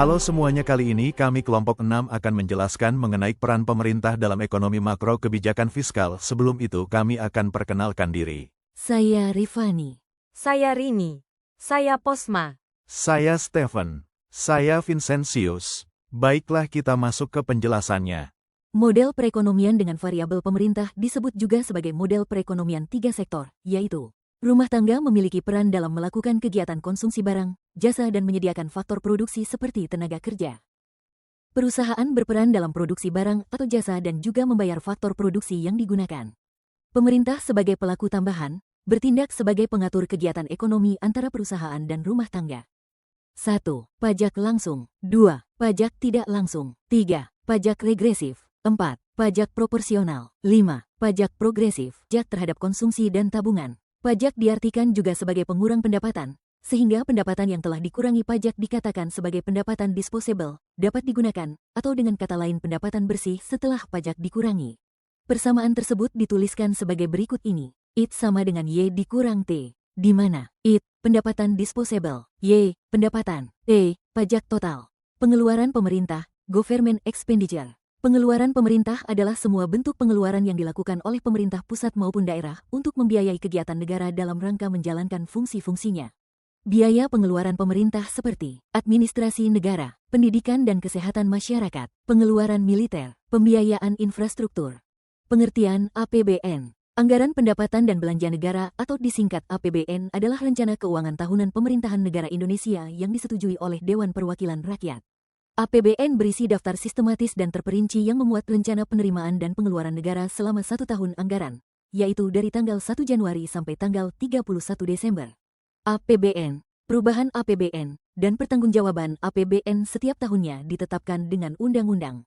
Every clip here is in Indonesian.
Halo semuanya, kali ini kami kelompok 6 akan menjelaskan mengenai peran pemerintah dalam ekonomi makro kebijakan fiskal. Sebelum itu kami akan perkenalkan diri. Saya Rifani. Saya Rini. Saya Posma. Saya Stephen. Saya Vincentius. Baiklah, kita masuk ke penjelasannya. Model perekonomian dengan variabel pemerintah disebut juga sebagai model perekonomian tiga sektor, yaitu rumah tangga memiliki peran dalam melakukan kegiatan konsumsi barang, jasa dan menyediakan faktor produksi seperti tenaga kerja. Perusahaan berperan dalam produksi barang atau jasa dan juga membayar faktor produksi yang digunakan. Pemerintah sebagai pelaku tambahan, bertindak sebagai pengatur kegiatan ekonomi antara perusahaan dan rumah tangga. 1. Pajak langsung. 2. Pajak tidak langsung. 3. Pajak regresif. 4. Pajak proporsional. 5. Pajak progresif. Pajak terhadap konsumsi dan tabungan. Pajak diartikan juga sebagai pengurang pendapatan, sehingga pendapatan yang telah dikurangi pajak dikatakan sebagai pendapatan disposable, dapat digunakan, atau dengan kata lain pendapatan bersih setelah pajak dikurangi. Persamaan tersebut dituliskan sebagai berikut ini. IT sama dengan Y dikurang T, di mana IT, pendapatan disposable, Y, pendapatan, T, pajak total. Pengeluaran pemerintah, government expenditure. Pengeluaran pemerintah adalah semua bentuk pengeluaran yang dilakukan oleh pemerintah pusat maupun daerah untuk membiayai kegiatan negara dalam rangka menjalankan fungsi-fungsinya. Biaya pengeluaran pemerintah seperti administrasi negara, pendidikan dan kesehatan masyarakat, pengeluaran militer, pembiayaan infrastruktur. Pengertian APBN. Anggaran pendapatan dan belanja negara atau disingkat APBN adalah rencana keuangan tahunan pemerintahan negara Indonesia yang disetujui oleh Dewan Perwakilan Rakyat. APBN berisi daftar sistematis dan terperinci yang memuat rencana penerimaan dan pengeluaran negara selama 1 tahun anggaran, yaitu dari tanggal 1 Januari sampai tanggal 31 Desember. APBN, perubahan APBN, dan pertanggungjawaban APBN setiap tahunnya ditetapkan dengan undang-undang.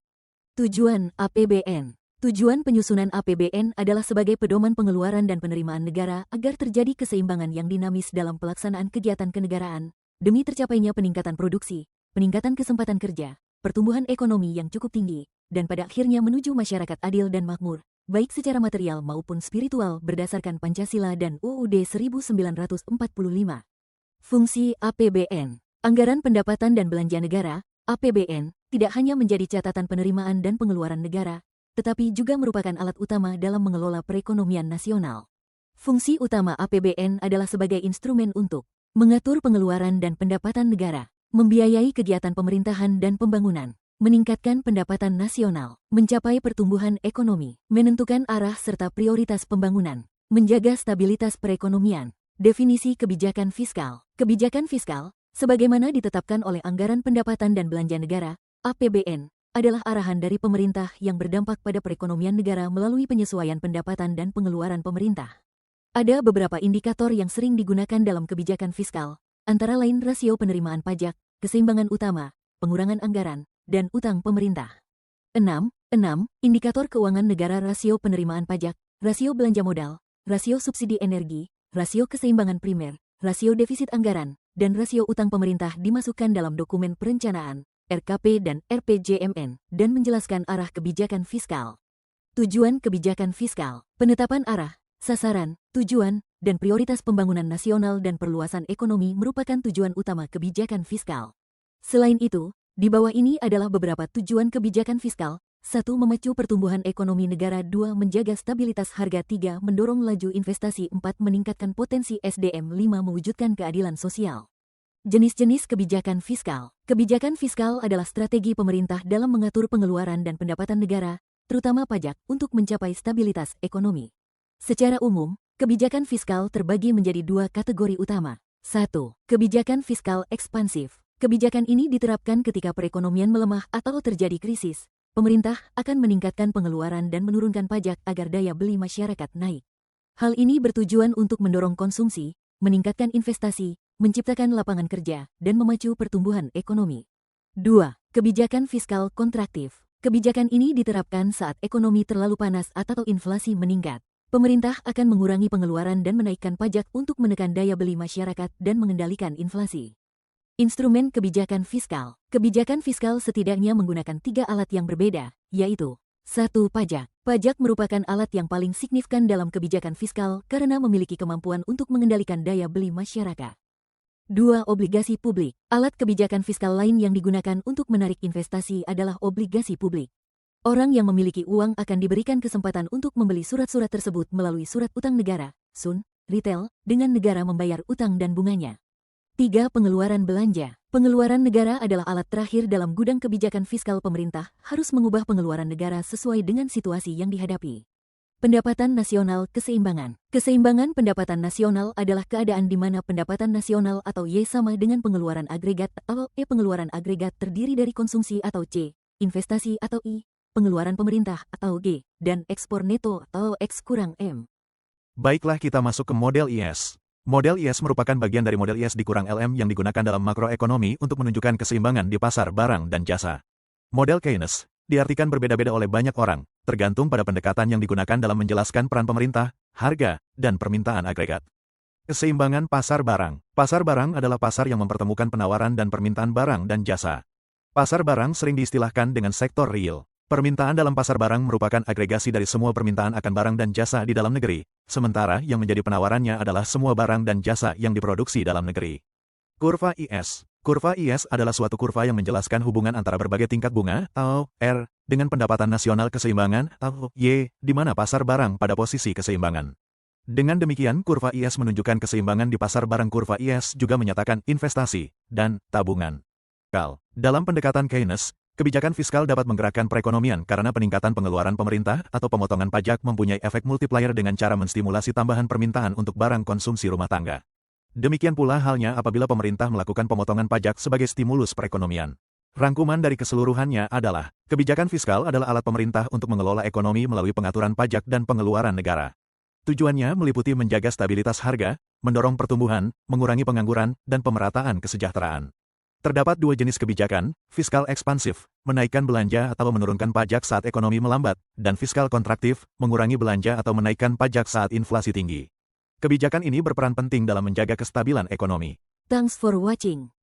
Tujuan APBN. Tujuan penyusunan APBN adalah sebagai pedoman pengeluaran dan penerimaan negara agar terjadi keseimbangan yang dinamis dalam pelaksanaan kegiatan kenegaraan, demi tercapainya peningkatan produksi, peningkatan kesempatan kerja, pertumbuhan ekonomi yang cukup tinggi, dan pada akhirnya menuju masyarakat adil dan makmur, baik secara material maupun spiritual berdasarkan Pancasila dan UUD 1945. Fungsi APBN. Anggaran pendapatan dan belanja negara, APBN, tidak hanya menjadi catatan penerimaan dan pengeluaran negara, tetapi juga merupakan alat utama dalam mengelola perekonomian nasional. Fungsi utama APBN adalah sebagai instrumen untuk mengatur pengeluaran dan pendapatan negara, membiayai kegiatan pemerintahan dan pembangunan, meningkatkan pendapatan nasional, mencapai pertumbuhan ekonomi, menentukan arah serta prioritas pembangunan, menjaga stabilitas perekonomian. Definisi kebijakan fiskal. Kebijakan fiskal, sebagaimana ditetapkan oleh Anggaran Pendapatan dan Belanja Negara, APBN, adalah arahan dari pemerintah yang berdampak pada perekonomian negara melalui penyesuaian pendapatan dan pengeluaran pemerintah. Ada beberapa indikator yang sering digunakan dalam kebijakan fiskal, antara lain rasio penerimaan pajak, keseimbangan utama, pengurangan anggaran, dan utang pemerintah. 6. Indikator keuangan negara rasio penerimaan pajak, rasio belanja modal, rasio subsidi energi, rasio keseimbangan primer, rasio defisit anggaran, dan rasio utang pemerintah dimasukkan dalam dokumen perencanaan, RKP dan RPJMN, dan menjelaskan arah kebijakan fiskal. Tujuan kebijakan fiskal, penetapan arah, sasaran, tujuan, dan prioritas pembangunan nasional dan perluasan ekonomi merupakan tujuan utama kebijakan fiskal. Selain itu, di bawah ini adalah beberapa tujuan kebijakan fiskal. 1. Memacu pertumbuhan ekonomi negara. 2. Menjaga stabilitas harga. 3. Mendorong laju investasi. 4. Meningkatkan potensi SDM. 5. Mewujudkan keadilan sosial. Jenis-jenis kebijakan fiskal. Kebijakan fiskal adalah strategi pemerintah dalam mengatur pengeluaran dan pendapatan negara, terutama pajak, untuk mencapai stabilitas ekonomi. Secara umum, kebijakan fiskal terbagi menjadi 2 kategori utama. 1. Kebijakan fiskal ekspansif. Kebijakan ini diterapkan ketika perekonomian melemah atau terjadi krisis. Pemerintah akan meningkatkan pengeluaran dan menurunkan pajak agar daya beli masyarakat naik. Hal ini bertujuan untuk mendorong konsumsi, meningkatkan investasi, menciptakan lapangan kerja, dan memacu pertumbuhan ekonomi. 2. Kebijakan fiskal kontraktif. Kebijakan ini diterapkan saat ekonomi terlalu panas atau inflasi meningkat. Pemerintah akan mengurangi pengeluaran dan menaikkan pajak untuk menekan daya beli masyarakat dan mengendalikan inflasi. Instrumen kebijakan fiskal. Kebijakan fiskal setidaknya menggunakan 3 alat yang berbeda, yaitu 1. Pajak. Pajak merupakan alat yang paling signifikan dalam kebijakan fiskal karena memiliki kemampuan untuk mengendalikan daya beli masyarakat. 2. Obligasi publik. Alat kebijakan fiskal lain yang digunakan untuk menarik investasi adalah obligasi publik. Orang yang memiliki uang akan diberikan kesempatan untuk membeli surat-surat tersebut melalui surat utang negara, SUN, retail, dengan negara membayar utang dan bunganya. 3. Pengeluaran belanja. Pengeluaran negara adalah alat terakhir dalam gudang kebijakan fiskal pemerintah, harus mengubah pengeluaran negara sesuai dengan situasi yang dihadapi. Pendapatan nasional keseimbangan. Keseimbangan pendapatan nasional adalah keadaan di mana pendapatan nasional atau Y sama dengan pengeluaran agregat atau E. Pengeluaran agregat terdiri dari konsumsi atau C, investasi atau I, pengeluaran pemerintah atau G, dan ekspor neto atau X kurang M. Baiklah kita masuk ke model IS. Model IS merupakan bagian dari model IS dikurang LM yang digunakan dalam makroekonomi untuk menunjukkan keseimbangan di pasar barang dan jasa. Model Keynes diartikan berbeda-beda oleh banyak orang, tergantung pada pendekatan yang digunakan dalam menjelaskan peran pemerintah, harga, dan permintaan agregat. Keseimbangan pasar barang. Pasar barang adalah pasar yang mempertemukan penawaran dan permintaan barang dan jasa. Pasar barang sering diistilahkan dengan sektor real. Permintaan dalam pasar barang merupakan agregasi dari semua permintaan akan barang dan jasa di dalam negeri, sementara yang menjadi penawarannya adalah semua barang dan jasa yang diproduksi dalam negeri. Kurva IS. Kurva IS adalah suatu kurva yang menjelaskan hubungan antara berbagai tingkat bunga, atau R, dengan pendapatan nasional keseimbangan, atau Y, di mana pasar barang pada posisi keseimbangan. Dengan demikian, kurva IS menunjukkan keseimbangan di pasar barang. Kurva IS juga menyatakan investasi dan tabungan. Dalam pendekatan Keynes, kebijakan fiskal dapat menggerakkan perekonomian karena peningkatan pengeluaran pemerintah atau pemotongan pajak mempunyai efek multiplier dengan cara menstimulasi tambahan permintaan untuk barang konsumsi rumah tangga. Demikian pula halnya apabila pemerintah melakukan pemotongan pajak sebagai stimulus perekonomian. Rangkuman dari keseluruhannya adalah, kebijakan fiskal adalah alat pemerintah untuk mengelola ekonomi melalui pengaturan pajak dan pengeluaran negara. Tujuannya meliputi menjaga stabilitas harga, mendorong pertumbuhan, mengurangi pengangguran, dan pemerataan kesejahteraan. Terdapat dua jenis kebijakan, fiskal ekspansif, menaikkan belanja atau menurunkan pajak saat ekonomi melambat, dan fiskal kontraktif, mengurangi belanja atau menaikkan pajak saat inflasi tinggi. Kebijakan ini berperan penting dalam menjaga kestabilan ekonomi. Thanks for watching.